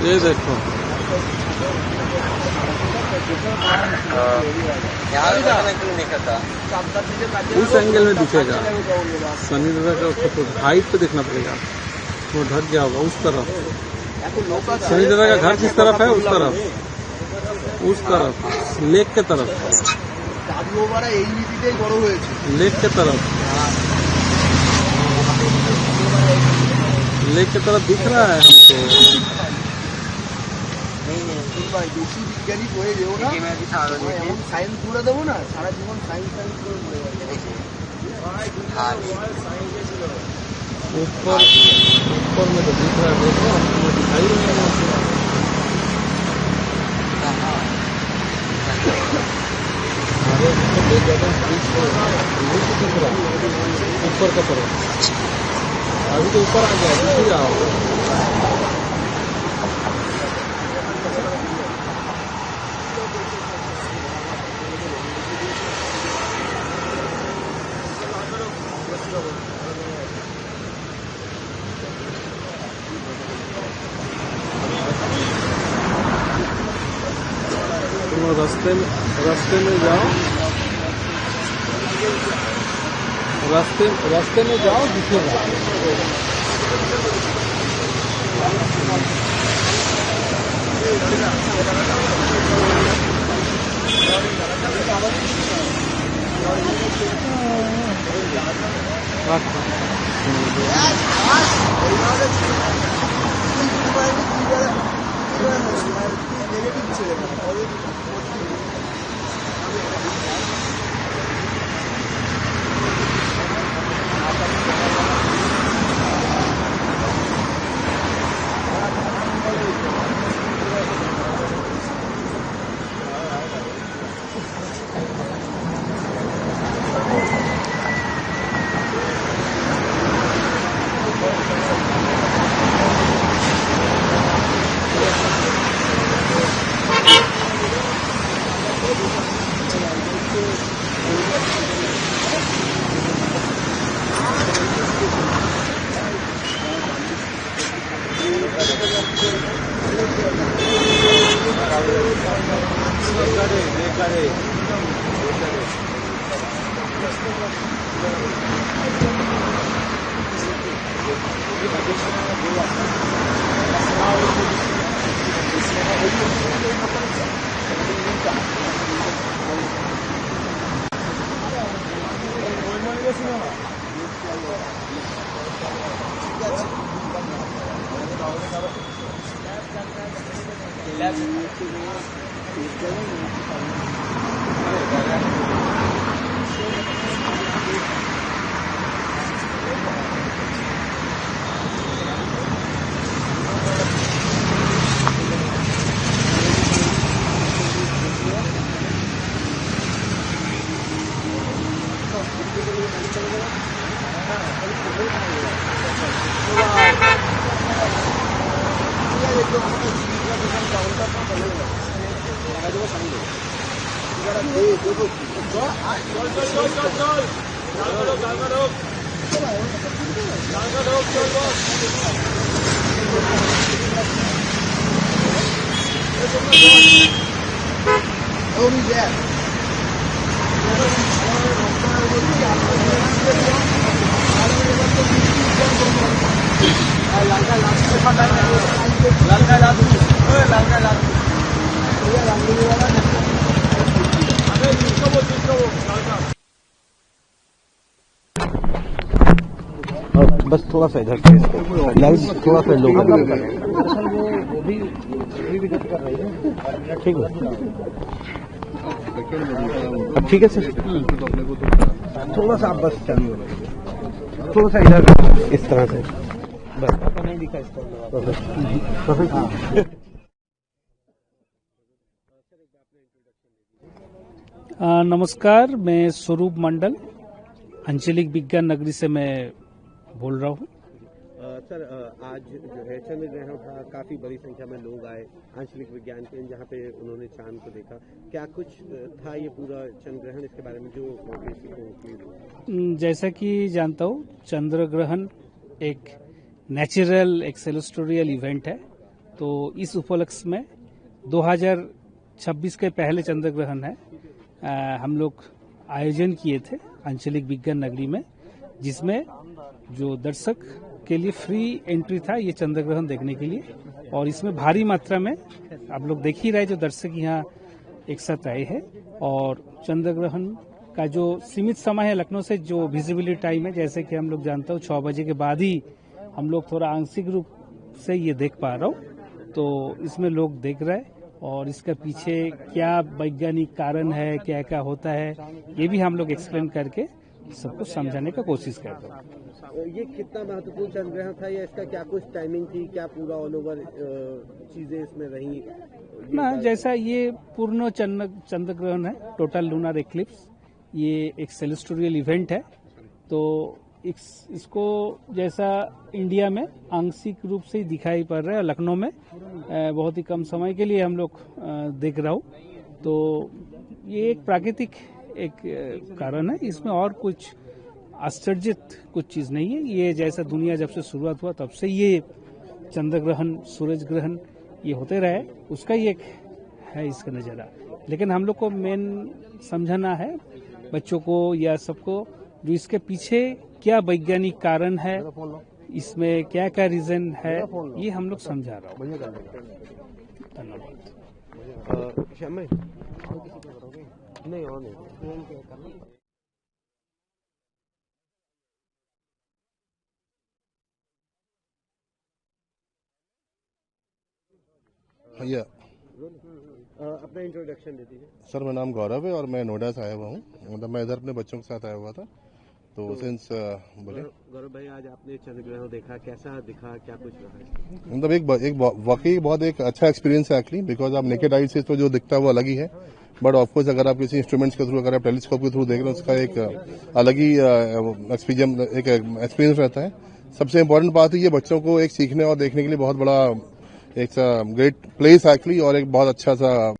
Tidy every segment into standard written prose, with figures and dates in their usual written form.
ये देखो उस एंगल में दिखेगा सनी दादा का फोटो, हाइट पे देखना पड़ेगा, वो ढक गया होगा उस तरफ। सनी दादा का घर किस तरफ है? उस तरफ लेक के तरफ, लेक के तरफ, लेक के तरफ दिख रहा है हमको। বেশি বিজ্ঞানী হয়ে যেও না, এমন সায়েন্স করে দেবো না, সারা জীবন সায়েন্স করে পড়ে যাবে। ऊपर में तो दिख रहा है, देखो दिखाई नहीं रहा। ऊपर का तरफ अभी तो ऊपर आ गया, दिख रहा होगा। रास्ते में जाओ, रास्ते में जाओ, दिखेगा। बस थोड़ा सा इधर लाइट थोड़ा सा लो ठीक है। अब ठीक है सर, थोड़ा सा आप बस थोड़ा सा इधर इस तरह से बस नहीं दिखा इसका। नमस्कार, मैं स्वरूप मंडल, अंचलिक विज्ञान नगरी से मैं बोल रहा हूँ। सर आज जो है चंद्र ग्रहण था, काफी बड़ी संख्या में लोग आए आंचलिक विज्ञान केंद्र, जहाँ पे उन्होंने चांद को देखा। क्या कुछ था ये पूरा चंद्र ग्रहण, इसके बारे में जो जैसा कि जानता हूँ, चंद्र ग्रहण एक नेचुरल, एक सेलेस्टोरियल इवेंट है। तो इस उपलक्ष्य में 2026 के पहले चंद्र ग्रहण है, हम लोग आयोजन किए थे आंचलिक विज्ञान नगरी में, जिसमें जो दर्शक के लिए फ्री एंट्री था ये चंद्र ग्रहण देखने के लिए। और इसमें भारी मात्रा में आप लोग देख ही रहे, जो दर्शक यहाँ एक साथ आए हैं। और चंद्र ग्रहण का जो सीमित समय है लखनऊ से, जो विजिबिलिटी टाइम है, जैसे कि हम लोग जानते हो 6 बजे के बाद ही हम लोग थोड़ा आंशिक रूप से ये देख पा रहा हूँ। तो इसमें लोग देख रहे हैं, और इसका पीछे क्या वैज्ञानिक कारण है, क्या क्या होता है, ये भी हम लोग एक्सप्लेन करके सबको समझाने का कोशिश करते हैं। ये कितना महत्वपूर्ण चंद्र ग्रहण था, या इसका क्या कुछ टाइमिंग थी, क्या पूरा ऑल ओवर चीजें इसमें रही? ना, जैसा ये पूर्ण चंद्र ग्रहण है, टोटल लूनर एक्लिप्स, ये एक सेलेस्टोरियल इवेंट है। तो इसको जैसा इंडिया में आंशिक रूप से ही दिखाई पड़ रहा है, लखनऊ में बहुत ही कम समय के लिए हम लोग देख रहा हूँ। तो ये एक प्राकृतिक एक कारण है, इसमें और कुछ आश्चर्यित कुछ चीज नहीं है। ये जैसा दुनिया जब से शुरुआत हुआ तब से ये चंद्र ग्रहण, सूरज ग्रहण ये होते रहे, उसका ही एक है इसका नजारा। लेकिन हम लोग को मेन समझाना है बच्चों को या सबको, जो इसके पीछे क्या वैज्ञानिक कारण है, इसमें क्या क्या रीजन है, ये हम लोग समझा रहा हूँ। धन्यवाद। नहीं और नहीं। भैया अपना इंट्रोडक्शन दे दीजिए। सर, मेरा नाम गौरव है और मैं नोएडा से आया हुआ हूँ। मतलब मैं इधर अपने बच्चों के साथ आया हुआ था। तो सिंस बोले गौरव भाई, आज आपने चंद्र ग्रहण देखा, कैसा दिखा, क्या कुछ रहा? मतलब एक वाकई बहुत एक अच्छा एक्सपीरियंस है एक्चुअली, बिकॉज आप नेकेड आई से तो जो दिखता है वो अलग ही है, बट ऑफकोर्स अगर आप किसी इंस्ट्रूमेंट्स के थ्रू, अगर आप टेलीस्कोप के थ्रू देख रहे हैं, उसका एक अलग ही एक्सपीरियंस रहता है। सबसे इम्पोर्टेंट बात है, ये बच्चों को एक सीखने और देखने के लिए बहुत बड़ा एक ग्रेट प्लेस एक्चुअली, और एक बहुत अच्छा सा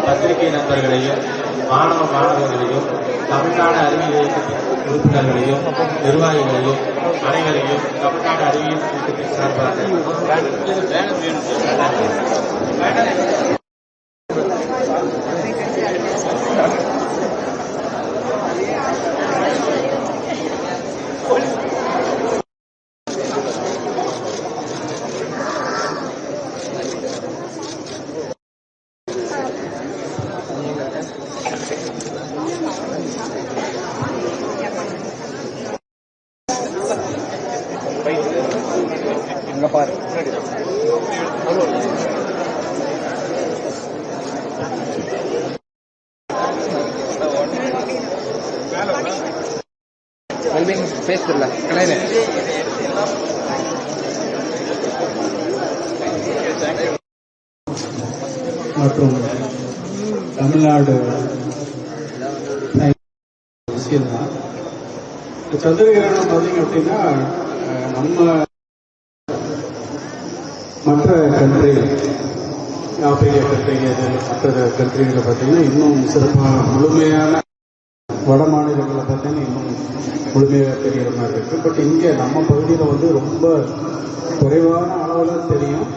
பத்திரிகை நண்பர்களையும் மாணவர்களையும் தமிழ்நாடு அறிவியல் இயக்கத்தின் உறுப்பினர்களையும் நிர்வாகிகளையும் அனைவரையும் தமிழ்நாடு அறிவியல் இயக்கத்தின் சார்பாக பாரு பேசுறல கலையில மற்றும் தமிழ்நாடு சந்திரகிரகணம் பார்த்தீங்க அப்படின்னா நம்ம மற்ற கண்ட்ரி ஆப்பிரிக்கா கண்ட்ரிகள் மற்ற கண்ட்ரிகளை பார்த்தீங்கன்னா இன்னும் சிறப்பான முழுமையான வட மாநிலங்களில் பார்த்தீங்கன்னா இன்னும் முழுமையாக தெரிகிற மாதிரி இருக்கு. பட் இங்கே நம்ம பகுதியில் வந்து ரொம்ப குறைவான அளவில் தெரியும்.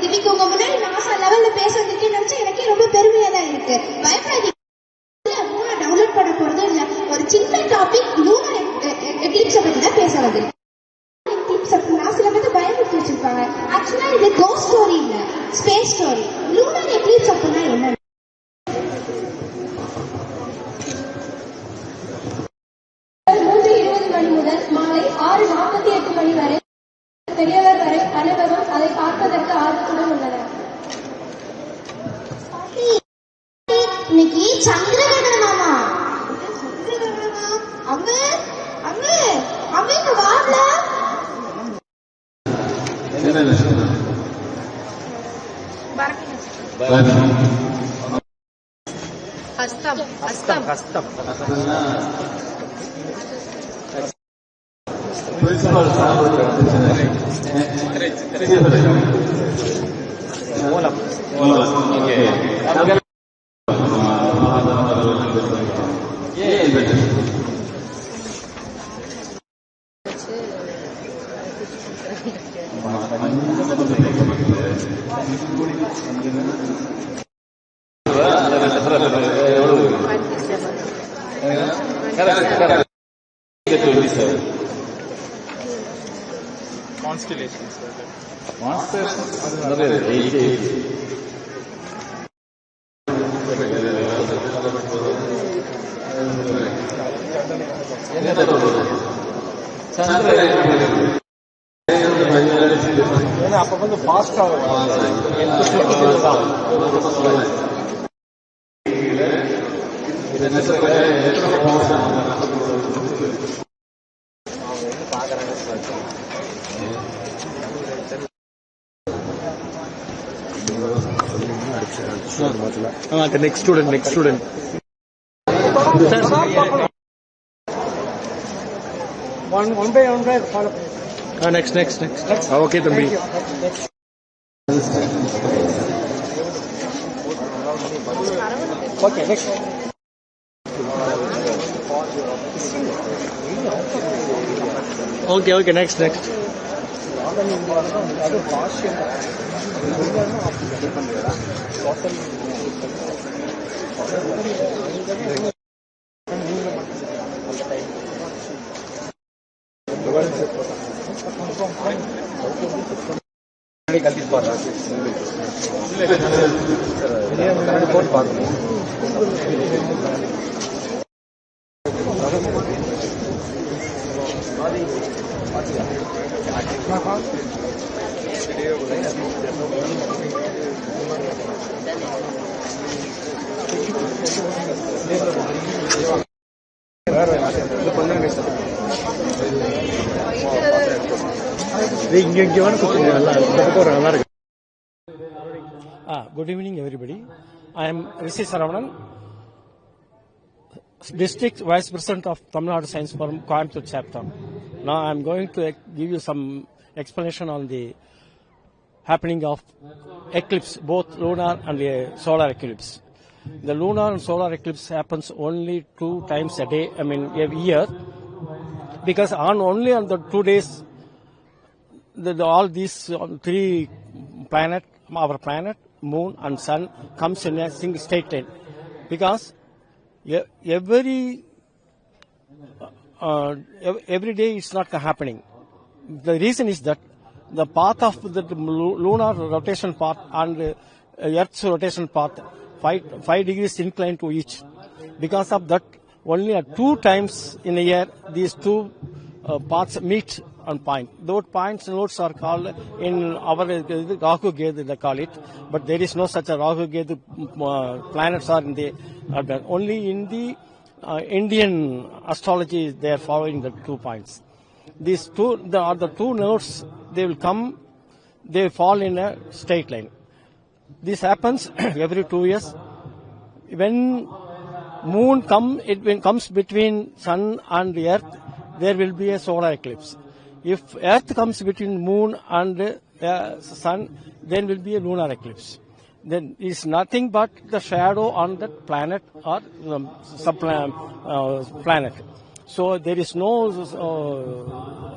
இன்னைக்கு உங்க முன்னாடி நாசா லெவல்ல பேசுறதுக்கு நினைச்சா எனக்கே ரொம்ப பெருமையா தான் இருக்கு. பயப்படாதீங்க, டவுன்லோட் பண்ண போறது இல்ல. ஒரு சின்ன டாபிக் லூனார் எக்லிப்ஸ பத்தி தான் பேச வந்து. நாசால வந்து பயமுறுத்தி வச்சிருப்பாங்க. ஆக்சுவலா இது கோஸ்ட் ஸ்டோரி இல்ல, ஸ்பேஸ் ஸ்டோரி. லூனார் எக்லிப்ஸ் அப்படின்னா என்ன? 3:20 மணி முதல் மாலை 6:48 மணி வரை பெரியவர் வரை அனைவரும் அதை பார்ப்பதற்கு ஆர்வத்துடன் உள்ளனர். இன்னைக்கு சந்திரகிரகணமாமா? அம்மே அம்மே அம்மே இங்க வாங்க. ஹஸ்தம் ஹஸ்தம் ஹஸ்தம் பிரின்சிபல் மூலம் Constellations. அப்ப வந்து ஃபாஸ்ட் ஆகும். next student. One by follow. Next. Okay, Tambi. Okay, next. Okay, next. Good evening, everybody. I am Rishi Saravanan, District Vice President of Tamil Nadu Science Forum, Coimbatore chapter. Now I am going to give you some explanation on the happening of eclipse, both lunar and solar eclipse. The lunar and solar eclipse happens only 2 times a day, every year, because only on the 2 days, all these 3 planets, our planet, moon and sun, comes in a single straight line. Because every day it's not happening. The reason is that the path of the lunar rotation path and Earth's rotation path, 5 degrees inclined to each. Because of that, only 2 times in a year these 2 paths meet on point. Those points nodes are called in our Rahu Ketu, they call it, but there is no such a Rahu Ketu planets are in the only in the Indian astrology, they are following the 2 points. These two are the two nodes. They will come. They fall in a straight line. This happens every 2 years. When moon comes between sun and earth, there will be a solar eclipse. If earth comes between moon and sun, then will be a lunar eclipse. Then it's nothing but the shadow on that planet or planet. So there is no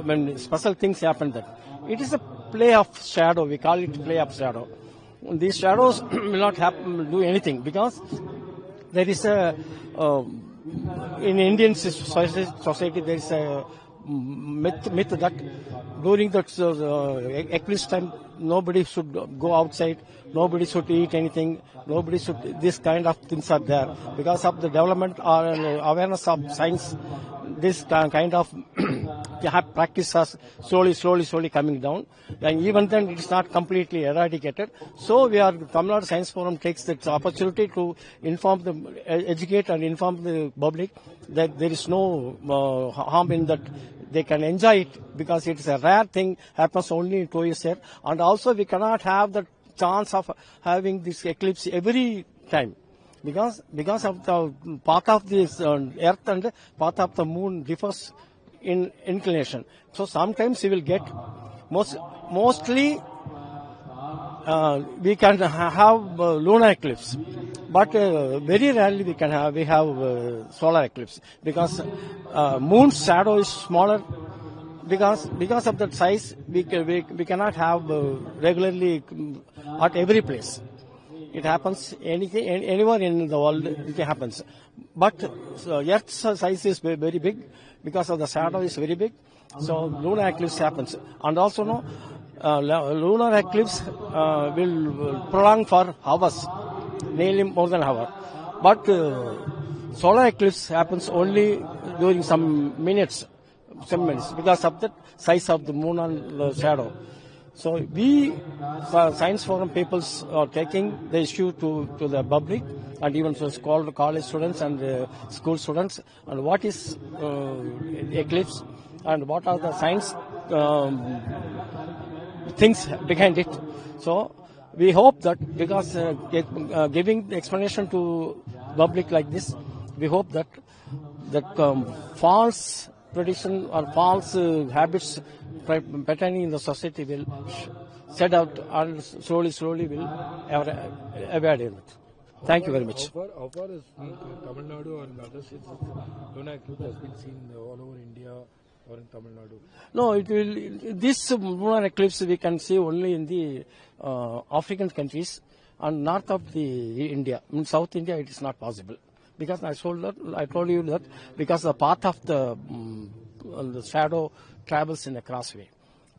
when special things happen there. It is a play of shadow. We call it play of shadow. These shadows will not do anything because there is a in Indian society there is a myth that during the eclipse time nobody should go outside, nobody should eat anything, nobody should, this kind of things are there. Because of the development or awareness of science, this kind of practice has slowly coming down. And even then it is not completely eradicated. So Tamil Nadu Science Forum takes that opportunity to educate and inform the public that there is no harm in that. They can enjoy it because it is a rare thing, happens only in 2 years here. And also we cannot have the chance of having this eclipse every time. Because of the path of this earth and path of the moon differs in inclination. So sometimes we will get, mostly we can have lunar eclipse, but very rarely we have solar eclipse because moon's shadow is smaller. Because of that size, we cannot have regularly at every place. It happens anywhere in the world. It happens, but Earth's size is very big because of the shadow is very big. So lunar eclipse happens, and also lunar eclipse will prolong for hours, nearly more than an hour. But solar eclipse happens only during some minutes because of the size of the moon and the shadow. So we, Science Forum peoples, are taking the issue to the public and even to college students and school students, and what is eclipse and what are the science things behind it. So we hope that because giving the explanation to public like this, we hope that false tradition or false habits pertaining in the society will set out and slowly will evade it. Thank you very much. How far is Tamil Nadu and other states lunar eclipse has been seen all over India or in Tamil Nadu? No, this lunar eclipse we can see only in the African countries and north of the India. In South India it is not possible. Because I told you that because the path of the shadow travels in a crossway.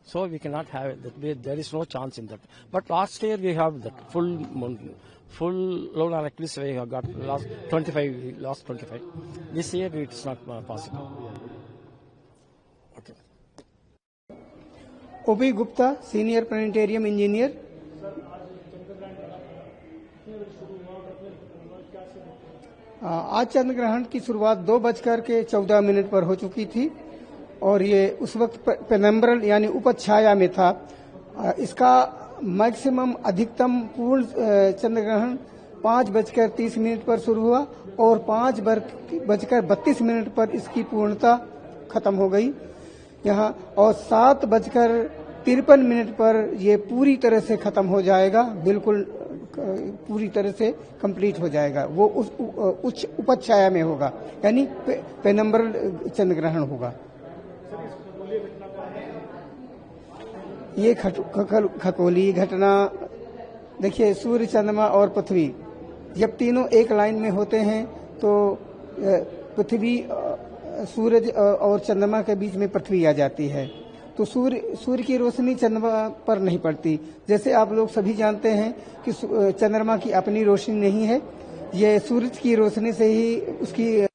So we cannot have it. There is no chance in that. But last year we have that full lunar eclipse we have got last 25. This year it is not possible. Okay. O.P. Gupta, Senior Planetarium Engineer. आज चंद्र ग्रहण की शुरुआत 2:14 पर हो चुकी थी और ये उस वक्त पेनम्ब्रल यानी उपछाया में था। इसका मैक्सिमम अधिकतम पूर्ण चंद्र ग्रहण 5:30 पर शुरू हुआ और 5:32 पर इसकी पूर्णता खत्म हो गई यहाँ, और 7:53 पर ये पूरी तरह से खत्म हो जाएगा, बिल्कुल पूरी तरह से कंप्लीट हो जाएगा। वो उच्च उपछाया में होगा यानी पेनम्ब्रल चंद्र ग्रहण होगा। ये खगोलीय घटना देखिए, सूर्य, चंद्रमा और पृथ्वी जब तीनों एक लाइन में होते हैं तो पृथ्वी, सूरज और चंद्रमा के बीच में पृथ्वी आ जाती है, तो सूर्य की रोशनी चंद्रमा पर नहीं पड़ती। जैसे आप लोग सभी जानते हैं कि चंद्रमा की अपनी रोशनी नहीं है, ये सूरज की रोशनी से ही उसकी